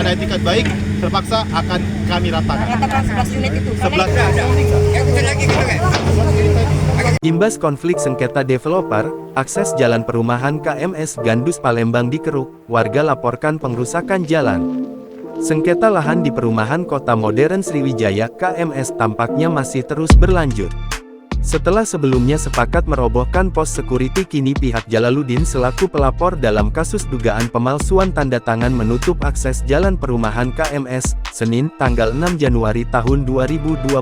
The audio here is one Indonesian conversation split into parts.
ada etikat baik, terpaksa akan kami ratakan. Ratakan 11 unit itu. 11. Imbas konflik sengketa developer, akses jalan perumahan KMS Gandus Palembang dikeruk, warga laporkan pengrusakan jalan. Sengketa lahan di perumahan Kota Modern Sriwijaya KMS tampaknya masih terus berlanjut. Setelah sebelumnya sepakat merobohkan pos security, kini pihak Jalaluddin selaku pelapor dalam kasus dugaan pemalsuan tanda tangan menutup akses jalan perumahan KMS, Senin, tanggal 6 Januari tahun 2025.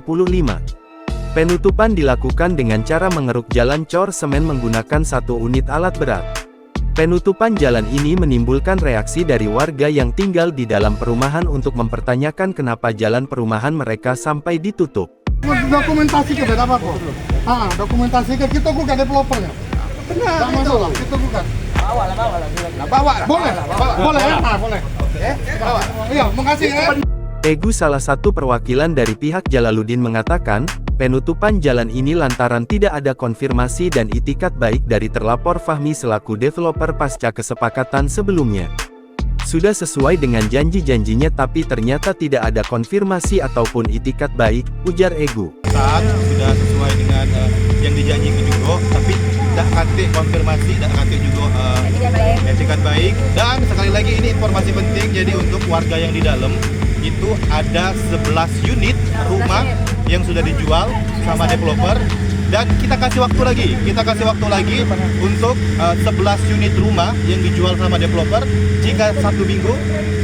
Penutupan dilakukan dengan cara mengeruk jalan cor semen menggunakan 1 unit alat berat. Penutupan jalan ini menimbulkan reaksi dari warga yang tinggal di dalam perumahan untuk mempertanyakan kenapa jalan perumahan mereka sampai ditutup. Dokumentasi ke beda apa kok? Dokumentasi ke kita bukan developernya. Benar. Tak masalah, kita bukan. Bawa lah. Boleh. Boleh. Bawa. Iya, makasih ya. Egu, salah satu perwakilan dari pihak Jalaluddin, mengatakan, penutupan jalan ini lantaran tidak ada konfirmasi dan itikat baik dari terlapor Fahmi selaku developer pasca kesepakatan sebelumnya. Sudah sesuai dengan janji-janjinya tapi ternyata tidak ada konfirmasi ataupun itikat baik, ujar Egu. Saat sudah sesuai dengan yang dijanjikan juga, tapi tidak kate konfirmasi, tidak kate juga etikat baik. Dan sekali lagi ini informasi penting, jadi untuk warga yang di dalam, itu ada 11 unit rumah yang sudah dijual sama developer. Dan kita kasih waktu lagi untuk 11 unit rumah yang dijual sama developer. Jika 1 minggu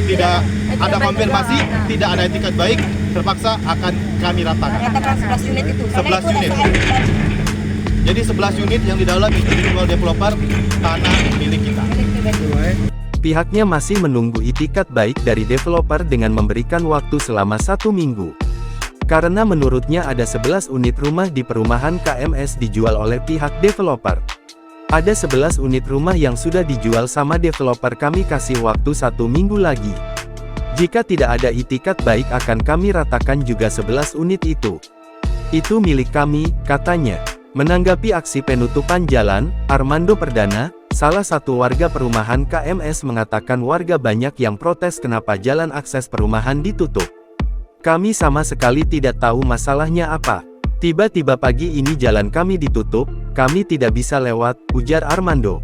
tidak ada konfirmasi, tidak ada etikat baik, terpaksa akan kami ratakan. Ratakan 11 unit itu. 11 unit. Jadi 11 unit yang di dalam itu dijual developer, tanah milik kita. Pihaknya masih menunggu itikat baik dari developer dengan memberikan waktu selama 1 minggu. Karena menurutnya ada 11 unit rumah di perumahan KMS dijual oleh pihak developer. Ada 11 unit rumah yang sudah dijual sama developer, kami kasih waktu 1 minggu lagi. Jika tidak ada itikat baik akan kami ratakan juga 11 unit itu. Itu milik kami, katanya. Menanggapi aksi penutupan jalan, Armando Perdana, salah satu warga perumahan KMS, mengatakan warga banyak yang protes kenapa jalan akses perumahan ditutup. Kami sama sekali tidak tahu masalahnya apa. Tiba-tiba pagi ini jalan kami ditutup, kami tidak bisa lewat, ujar Armando.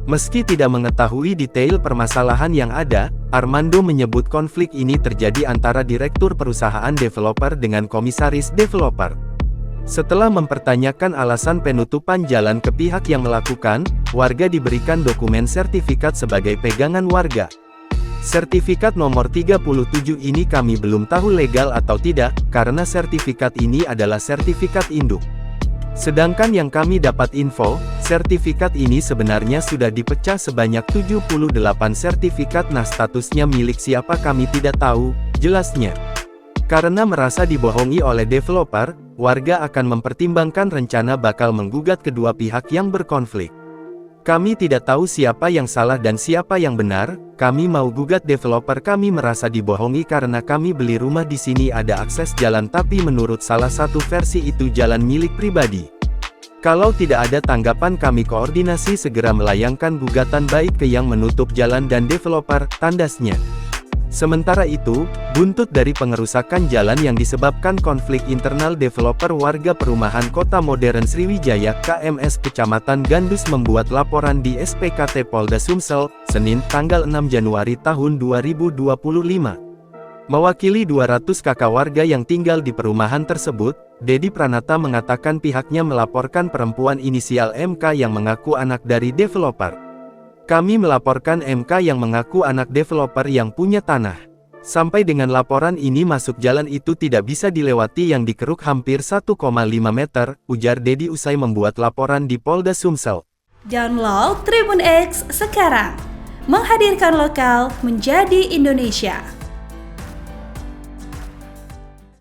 Meski tidak mengetahui detail permasalahan yang ada, Armando menyebut konflik ini terjadi antara direktur perusahaan developer dengan komisaris developer. Setelah mempertanyakan alasan penutupan jalan ke pihak yang melakukan, warga diberikan dokumen sertifikat sebagai pegangan warga. Sertifikat nomor 37 ini kami belum tahu legal atau tidak, karena sertifikat ini adalah sertifikat induk. Sedangkan yang kami dapat info, sertifikat ini sebenarnya sudah dipecah sebanyak 78 sertifikat, nah statusnya milik siapa kami tidak tahu, jelasnya. Karena merasa dibohongi oleh developer, warga akan mempertimbangkan rencana bakal menggugat kedua pihak yang berkonflik. Kami tidak tahu siapa yang salah dan siapa yang benar, kami mau gugat developer, kami merasa dibohongi karena kami beli rumah di sini ada akses jalan tapi menurut salah satu versi itu jalan milik pribadi. Kalau tidak ada tanggapan kami koordinasi segera melayangkan gugatan baik ke yang menutup jalan dan developer, tandasnya. Sementara itu, buntut dari pengerusakan jalan yang disebabkan konflik internal developer, warga perumahan Kota Modern Sriwijaya KMS Kecamatan Gandus membuat laporan di SPKT Polda Sumsel, Senin, tanggal 6 Januari tahun 2025. Mewakili 200 kakak warga yang tinggal di perumahan tersebut, Dedi Pranata mengatakan pihaknya melaporkan perempuan inisial MK yang mengaku anak dari developer. Kami melaporkan MK yang mengaku anak developer yang punya tanah. Sampai dengan laporan ini masuk jalan itu tidak bisa dilewati yang dikeruk hampir 1,5 meter, ujar Dedi usai membuat laporan di Polda Sumsel. Download Tribun X sekarang, menghadirkan lokal menjadi Indonesia.